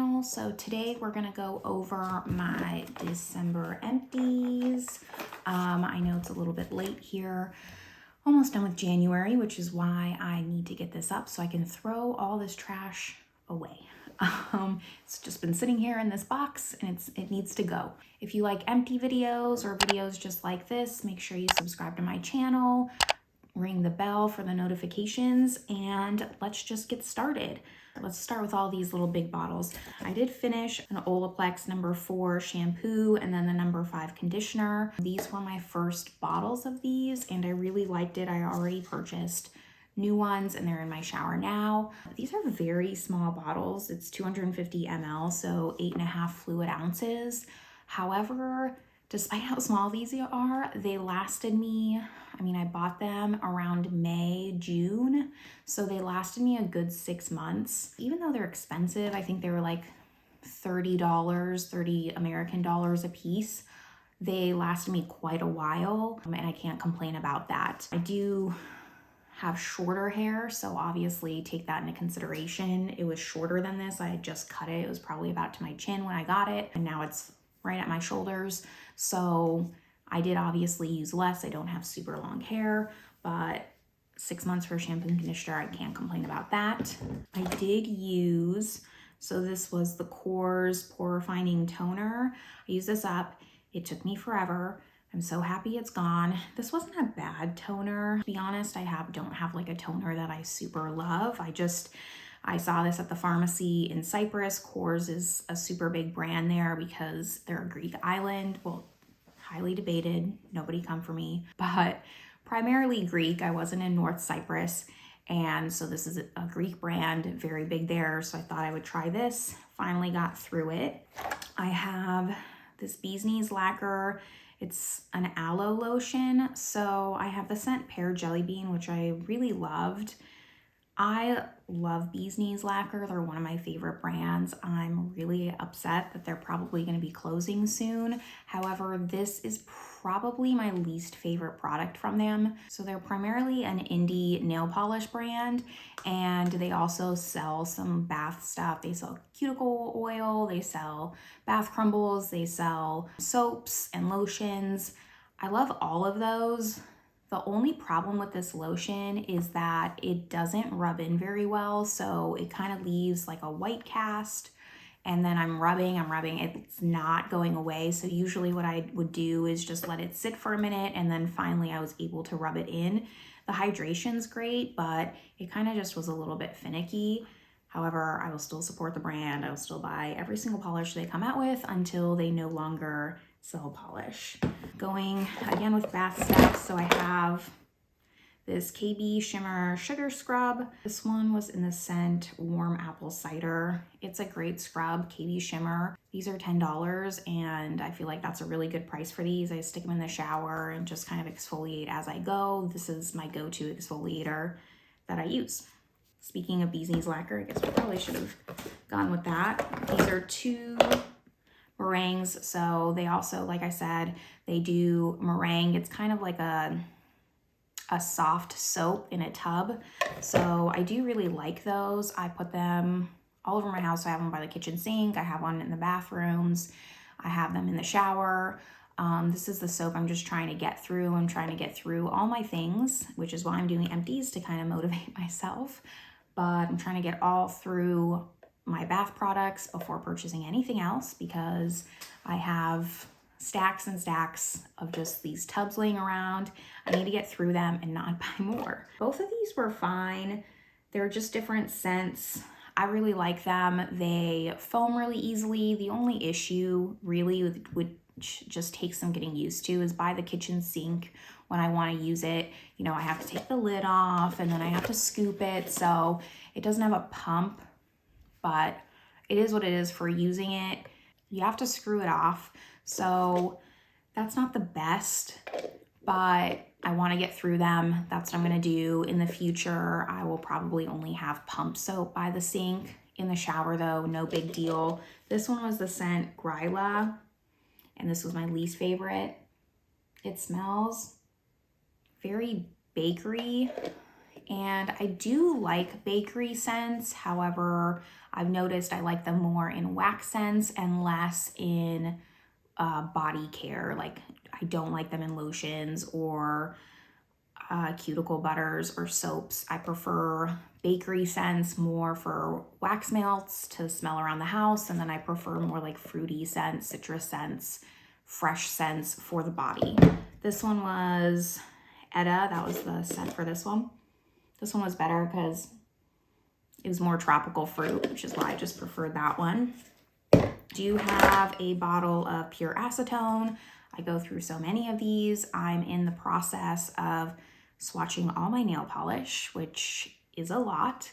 channel. So today we're gonna go over my December empties. I know it's a little bit late here, almost done with January, which is why I need to get this up so I can throw all this trash away. It's just been sitting here in this box and it needs to go. If you like empty videos or videos just like this, make sure you subscribe to my channel, ring the bell for the notifications, and let's just get started. Let's start with all these little big bottles. I did finish an Olaplex number 4 shampoo and then the number 5 conditioner. These were my first bottles of these and I really liked it. I already purchased new ones and they're in my shower now. These are very small bottles. It's 250 ml, so 8.5 fluid ounces. However, despite how small these are, they lasted me, I bought them around May, June, so they lasted me a good 6 months. Even though they're expensive, I think they were like $30, 30 American dollars a piece. They lasted me quite a while, and I can't complain about that. I do have shorter hair, so obviously take that into consideration. It was shorter than this. I had just cut it. It was probably about to my chin when I got it, and now it's right at my shoulders. So I did obviously use less. I don't have super long hair, but 6 months for shampoo and conditioner, I can't complain about that. I did use, so this was the Korres Pore Refining Toner. I used this up. It took me forever. I'm so happy it's gone. This wasn't a bad toner. To be honest, I don't have like a toner that I super love. I saw this at the pharmacy in Cyprus. Korres is a super big brand there because they're a Greek island. Well, highly debated, nobody come for me, but primarily Greek. I wasn't in North Cyprus. And so this is a Greek brand, very big there. So I thought I would try this. Finally got through it. I have this Bee's Knees Lacquer. It's an aloe lotion. So I have the scent Pear Jelly Bean, which I really loved. I love Bee's Knees Lacquer. They're one of my favorite brands. I'm really upset that they're probably going to be closing soon. However, this is probably my least favorite product from them. So they're primarily an indie nail polish brand, and they also sell some bath stuff. They sell cuticle oil, they sell bath crumbles, they sell soaps and lotions. I love all of those. The only problem with this lotion is that it doesn't rub in very well, so it kind of leaves like a white cast, and then I'm rubbing, it's not going away. So usually what I would do is just let it sit for a minute, and then finally I was able to rub it in. The hydration's great, but it kind of just was a little bit finicky. However, I will still support the brand. I will still buy every single polish they come out with until they no longer sell polish. Going again with bath stuff, so I have this KB Shimmer Sugar Scrub. This one was in the scent Warm Apple Cider. It's a great scrub, KB Shimmer. These are $10, and I feel like that's a really good price for these. I stick them in the shower and just kind of exfoliate as I go. This is my go-to exfoliator that I use. Speaking of Bee's Knees Lacquer, I guess we probably should have gone with that. These are 2 meringues. So they also, like I said, they do meringue. It's kind of like a soft soap in a tub. So I do really like those. I put them all over my house. I have them by the kitchen sink. I have one in the bathrooms. I have them in the shower. This is the soap I'm just trying to get through. I'm trying to get through all my things, which is why I'm doing empties, to kind of motivate myself. But I'm trying to get all through my bath products before purchasing anything else, because I have stacks and stacks of just these tubs laying around. I need to get through them and not buy more. Both of these were fine. They're just different scents. I really like them. They foam really easily. The only issue really which just takes some getting used to is by the kitchen sink when I want to use it. I have to take the lid off and then I have to scoop it. So it doesn't have a pump, but it is what it is for using it. You have to screw it off. So that's not the best, but I want to get through them. That's what I'm going to do. In the future, I will probably only have pump soap by the sink. In the shower though, no big deal. This one was the scent Gryla, and this was my least favorite. It smells very bakery, and I do like bakery scents. However, I've noticed I like them more in wax scents and less in body care. Like I don't like them in lotions or cuticle butters or soaps. I prefer bakery scents more for wax melts to smell around the house, and then I prefer more like fruity scents, citrus scents, fresh scents for the body. This one was Etta. That was the scent for this one. This one was better because it was more tropical fruit, which is why I just preferred that one. Do have a bottle of Pure Acetone. I go through so many of these. I'm in the process of swatching all my nail polish, which is a lot.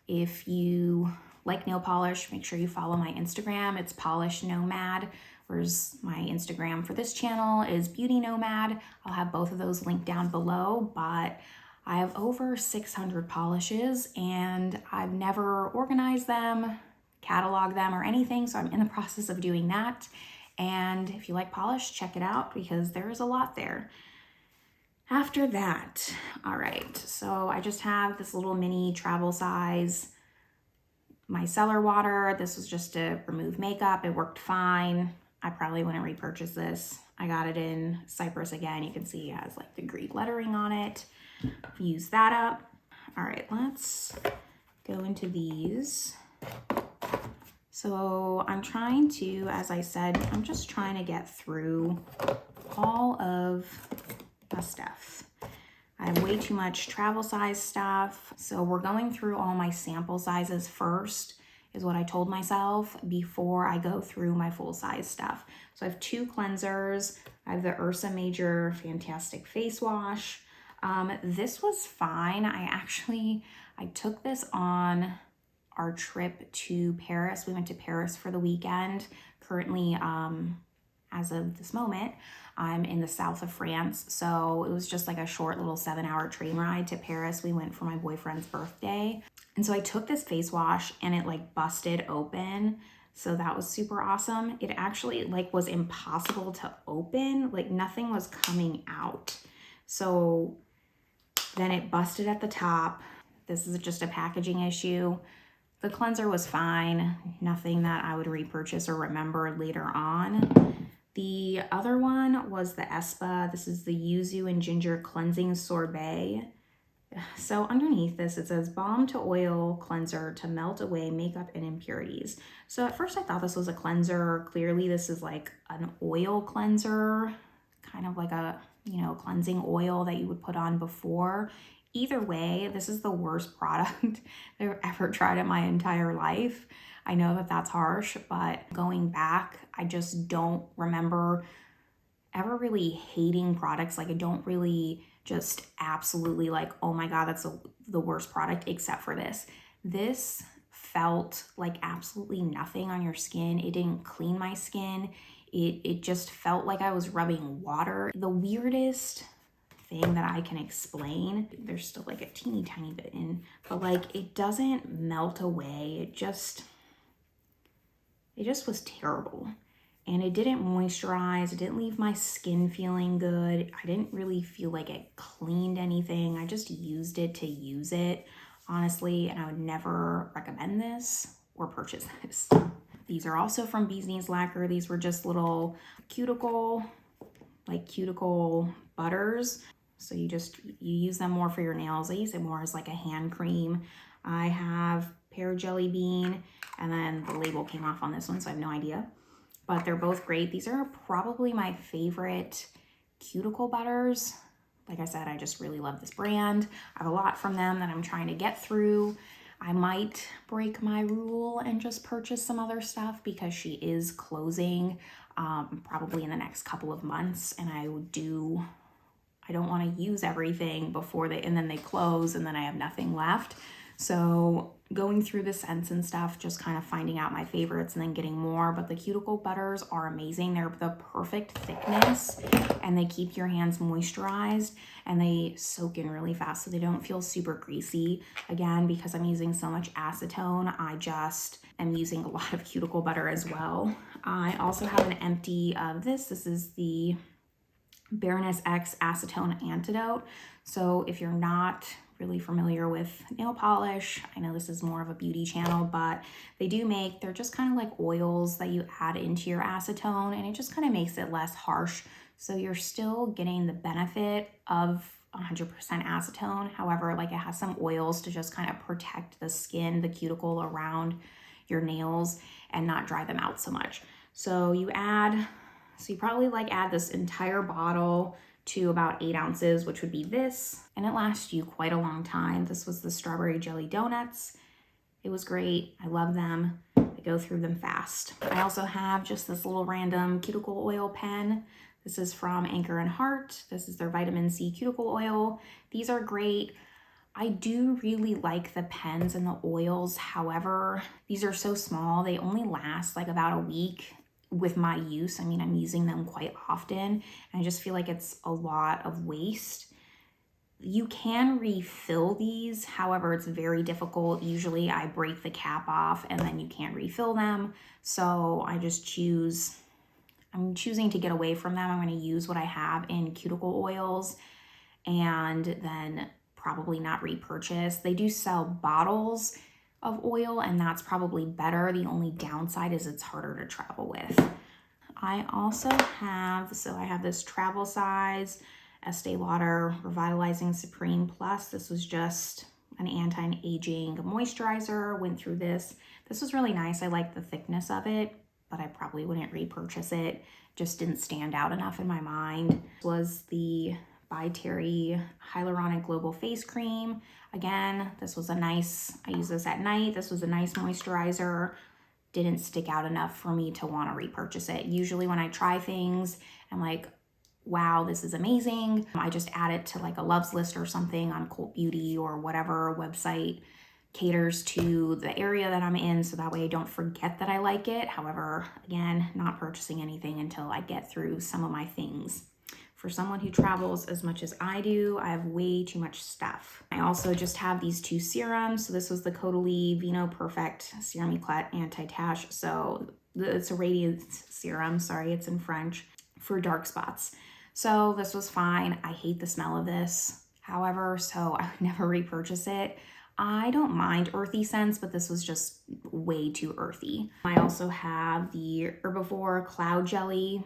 If you like nail polish, make sure you follow my Instagram. It's Polish Nomad, whereas my Instagram for this channel is Beauty Nomad. I'll have both of those linked down below, but I have over 600 polishes and I've never organized them, catalog them or anything, so I'm in the process of doing that. And if you like polish, check it out because there is a lot there. After that, all right, so I just have this little mini travel size micellar water. This was just to remove makeup. It worked fine. I probably wouldn't repurchase this. I got it in Cyprus again. You can see it has like the Greek lettering on it. Use that up. All right, let's go into these. So I'm trying to, as I said, I'm just trying to get through all of the stuff. I have way too much travel size stuff. So we're going through all my sample sizes first, is what I told myself before I go through my full size stuff. So I have 2 cleansers. I have the Ursa Major Fantastic Face Wash. This was fine. I took this on our trip to Paris. We went to Paris for the weekend. Currently, as of this moment, I'm in the south of France. So it was just like a short little 7-hour train ride to Paris. We went for my boyfriend's birthday. And so I took this face wash and it like busted open. So that was super awesome. It actually like was impossible to open. Like nothing was coming out. So then it busted at the top. This is just a packaging issue. The cleanser was fine. Nothing that I would repurchase or remember later on. The other one was the Espa. This is the Yuzu and Ginger Cleansing Sorbet. So underneath this, it says balm to oil cleanser to melt away makeup and impurities. So at first I thought this was a cleanser. Clearly this is like an oil cleanser, kind of like a, you know, cleansing oil that you would put on before. Either way, this is the worst product I've ever tried in my entire life. I know that that's harsh, but going back, I just don't remember ever really hating products. Like I don't really just absolutely like, oh my God, that's the worst product, except for this. This felt like absolutely nothing on your skin. It didn't clean my skin. It just felt like I was rubbing water. The weirdest thing that I can explain, there's still like a teeny tiny bit in, but like it doesn't melt away. It just was terrible. And it didn't moisturize. It didn't leave my skin feeling good. I didn't really feel like it cleaned anything. I just used it to use it, honestly, and I would never recommend this or purchase this. These are also from Bee's Knees Lacquer. These were just little cuticle butters. So you use them more for your nails. I use it more as like a hand cream. I have Pear Jelly Bean, and then the label came off on this one, so I have no idea. But they're both great. These are probably my favorite cuticle butters. Like I said, I just really love this brand. I have a lot from them that I'm trying to get through. I might break my rule and just purchase some other stuff because she is closing probably in the next couple of months, and I don't want to use everything before and then they close and then I have nothing left. So going through the scents and stuff, just kind of finding out my favorites and then getting more. But the cuticle butters are amazing. They're the perfect thickness and they keep your hands moisturized and they soak in really fast so they don't feel super greasy. Again, because I'm using so much acetone, I just am using a lot of cuticle butter as well. I also have an empty of this. This is the Baroness X Acetone Antidote. So if you're not really familiar with nail polish, I know this is more of a beauty channel, but they do make, they're just kind of like oils that you add into your acetone, and it just kind of makes it less harsh. So you're still getting the benefit of 100% acetone. However, like it has some oils to just kind of protect the skin, the cuticle around your nails and not dry them out so much. So you probably like add this entire bottle to about 8 ounces, which would be this, and it lasts you quite a long time. This was the strawberry jelly donuts. It was great. I love them. I go through them fast. I also have just this little random cuticle oil pen. This is from Anchor and Heart. This is their vitamin C cuticle oil. These are great. I do really like the pens and the oils. However, these are so small. They only last like about a week with my use. I mean, I'm using them quite often, and I just feel like it's a lot of waste. You can refill these, however, it's very difficult. Usually I break the cap off and then you can't refill them. So I'm choosing to get away from them. I'm going to use what I have in cuticle oils and then probably not repurchase. They do sell bottles of oil, and that's probably better. The only downside is it's harder to travel with. I also have, I have this travel size Estee Lauder Revitalizing Supreme Plus. This was just an anti-aging moisturizer. Went through this. This was really nice. I like the thickness of it, but I probably wouldn't repurchase it. Just didn't stand out enough in my mind. This was the by Terry Hyaluronic Global Face Cream. Again, this was a nice, I use this at night. This was a nice moisturizer. Didn't stick out enough for me to want to repurchase it. Usually when I try things, I'm like, wow, this is amazing. I just add it to like a loves list or something on Cult Beauty or whatever website caters to the area that I'm in, so that way I don't forget that I like it. However, again, not purchasing anything until I get through some of my things. For someone who travels as much as I do, I have way too much stuff. I also just have these 2 serums. So this was the Caudalie Vinoperfect Serum Eclat Anti-Tache. So it's a radiance serum, sorry, it's in French, for dark spots. So this was fine. I hate the smell of this. However, so I would never repurchase it. I don't mind earthy scents, but this was just way too earthy. I also have the Herbivore Cloud Jelly.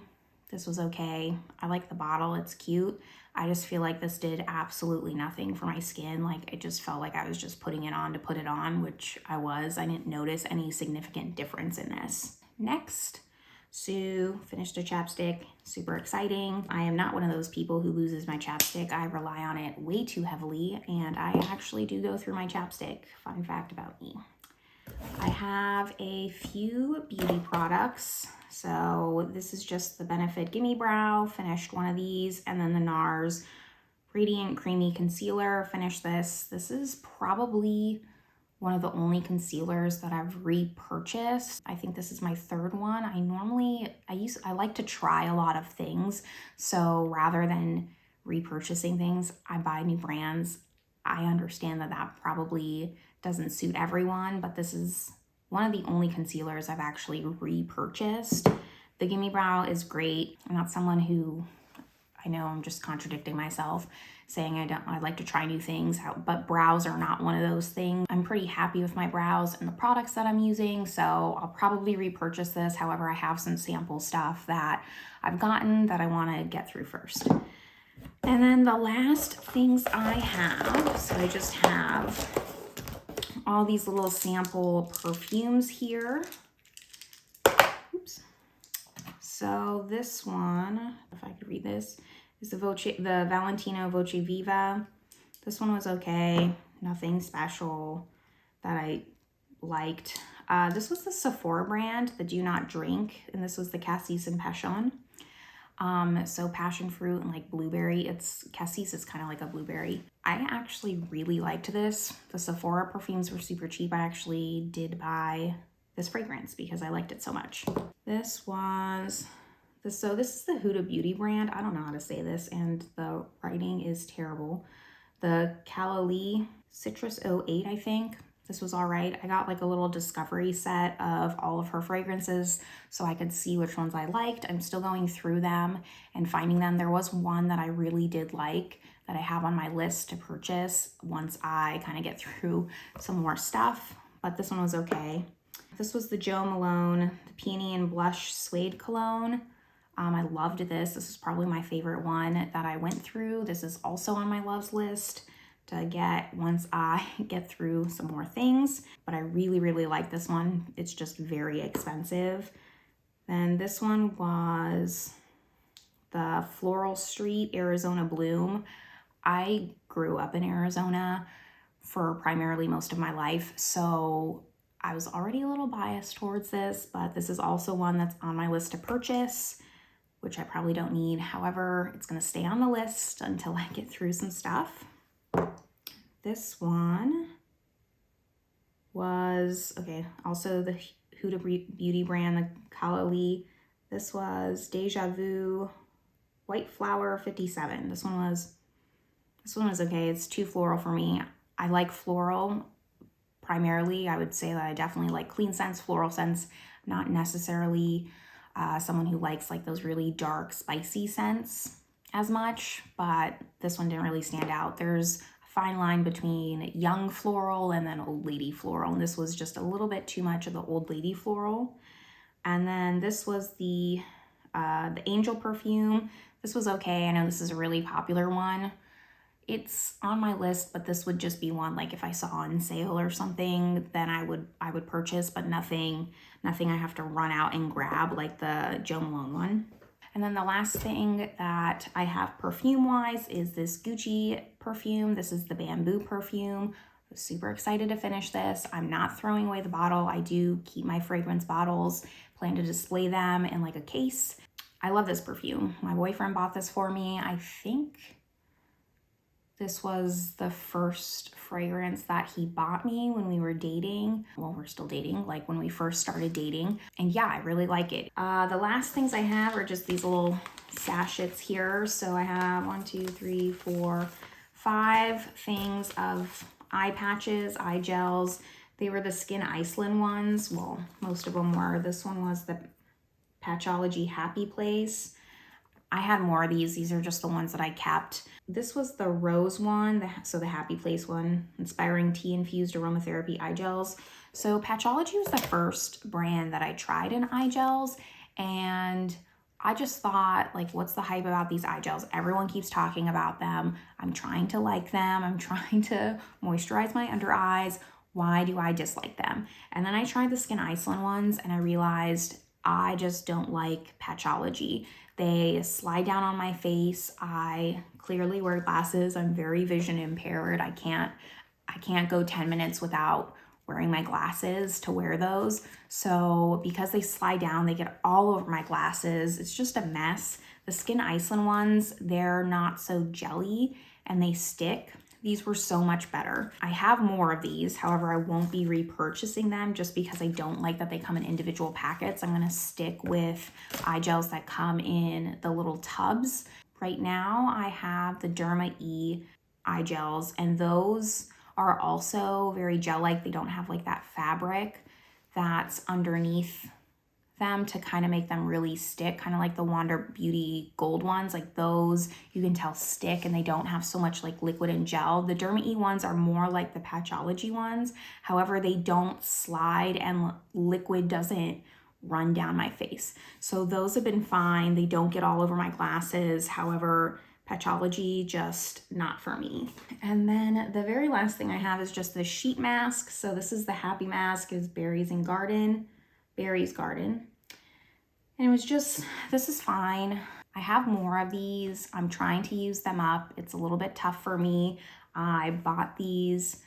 This was okay. I like the bottle, it's cute. I just feel like this did absolutely nothing for my skin. Like, it just felt like I was just putting it on to put it on, which I was. I didn't notice any significant difference in this. Next, Sue finished a chapstick, super exciting. I am not one of those people who loses my chapstick. I rely on it way too heavily, and I actually do go through my chapstick. Fun fact about me. I have a few beauty products. So this is just the Benefit Gimme Brow, finished one of these, and then the Nars Radiant Creamy Concealer, finished this. This is probably one of the only concealers that I've repurchased. I think this is my 3rd one. I like to try a lot of things. So rather than repurchasing things, I buy new brands. I understand that that probably doesn't suit everyone, but this is one of the only concealers I've actually repurchased. The Gimme Brow is great. I'm not someone who, I know I'm just contradicting myself saying I like to try new things, but brows are not one of those things. I'm pretty happy with my brows and the products that I'm using, so I'll probably repurchase this. However, I have some sample stuff that I've gotten that I want to get through first. And then the last things I have, so I just have all these little sample perfumes here. Oops. So this one, if I could read this, is the Valentino Volce Viva. This one was okay, nothing special that I liked. This was the Sephora brand, the Do Not Drink, and this was the Cassis and Passion. So passion fruit and like blueberry. Cassis is kind of like a blueberry. I actually really liked this. The Sephora perfumes were super cheap. I actually did buy this fragrance because I liked it so much. This was this is the Huda Beauty brand. I don't know how to say this, and the writing is terrible. The Caudalie Citrus 08, I think. This was all right. I got like a little discovery set of all of her fragrances so I could see which ones I liked. I'm still going through them and finding them. There was one that I really did like that I have on my list to purchase once I kind of get through some more stuff, but this one was okay. This was the Jo Malone, the Peony and Blush Suede Cologne. I loved this. This is probably my favorite one that I went through. This is also on my loves list to get once I get through some more things, but I really, really like this one. It's just very expensive. Then this one was the Floral Street Arizona Bloom. I grew up in Arizona for primarily most of my life, so I was already a little biased towards this, but this is also one that's on my list to purchase, which I probably don't need. However, it's gonna stay on the list until I get through some stuff. This one was, okay, also the Huda Beauty brand, the Caudalie. This was Deja Vu White Flower 57. This one was okay. It's too floral for me. I like floral primarily. I would say that I definitely like clean scents, floral scents, not necessarily someone who likes like those really dark, spicy scents as much, but this one didn't really stand out. There's a fine line between young floral and then old lady floral, and this was just a little bit too much of the old lady floral. And then this was the Angel perfume. This was okay. I know this is a really popular one. It's on my list, but this would just be one like if I saw on sale or something, then I would purchase, but nothing I have to run out and grab like the Jo Malone one. And then the last thing that I have perfume-wise is this Gucci perfume. This is the Bamboo perfume. I was super excited to finish this. I'm not throwing away the bottle. I do keep my fragrance bottles, plan to display them in like a case. I love this perfume. My boyfriend bought this for me. I think this was the first fragrance that he bought me when we were dating. Well, we're still dating, like when we first started dating. And yeah, I really like it. The last things I have are just these little sachets here. So I have 1, 2, 3, 4, 5 things of eye patches, eye gels. They were the Skyn Iceland ones. Well, most of them were. This one was the Patchology Happy Place. I had more of these. These are just the ones that I kept. This was the rose one, so the Happy Place one, Inspiring Tea Infused Aromatherapy Eye Gels. So Patchology was the first brand that I tried in eye gels, and I just thought, like, what's the hype about these eye gels? Everyone keeps talking about them. I'm trying to like them. I'm trying to moisturize my under eyes. Why do I dislike them? And then I tried the Skyn Iceland ones, and I realized I just don't like Patchology. They slide down on my face. I clearly wear glasses. I'm very vision impaired. I can't go 10 minutes without wearing my glasses to wear those. So because they slide down, they get all over my glasses. It's just a mess. The Skyn Iceland ones, they're not so jelly and they stick. These were so much better. I have more of these. However, I won't be repurchasing them just because I don't like that they come in individual packets. I'm gonna stick with eye gels that come in the little tubs. Right now, I have the Derma E eye gels, and those are also very gel-like. They don't have like that fabric that's underneath them to kind of make them really stick, kind of like the Wander Beauty gold ones. Like those you can tell stick and they don't have so much like liquid and gel. The Derma E ones are more like the Patchology ones. However, they don't slide and liquid doesn't run down my face. So those have been fine. They don't get all over my glasses. However, Patchology, just not for me. And then the very last thing I have is just the sheet mask. So this is the Happy Mask. It's Berries Garden. And it was just, this is fine. I have more of these. I'm trying to use them up. It's a little bit tough for me. I bought these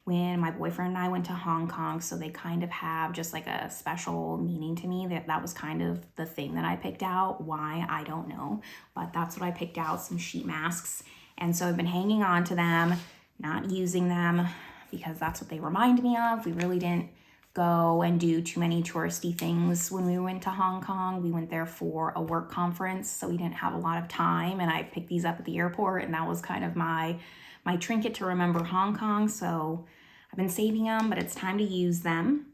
when my boyfriend and I went to Hong Kong, so they kind of have just like a special meaning to me. That was kind of the thing that I picked out. Why, I don't know, but that's what I picked out, some sheet masks. And so I've been hanging on to them, not using them because that's what they remind me of. We really didn't go and do too many touristy things when we went to Hong Kong. We went there for a work conference, so we didn't have a lot of time, and I picked these up at the airport, and that was kind of my trinket to remember Hong Kong. So I've been saving them, but it's time to use them.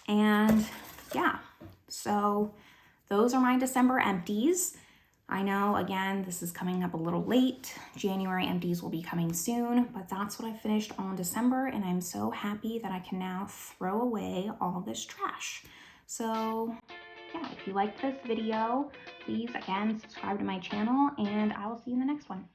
And yeah, so those are my December empties. I know, again, this is coming up a little late. January empties will be coming soon, but that's what I finished on December, and I'm so happy that I can now throw away all this trash. So yeah, if you liked this video, please, again, subscribe to my channel, and I will see you in the next one.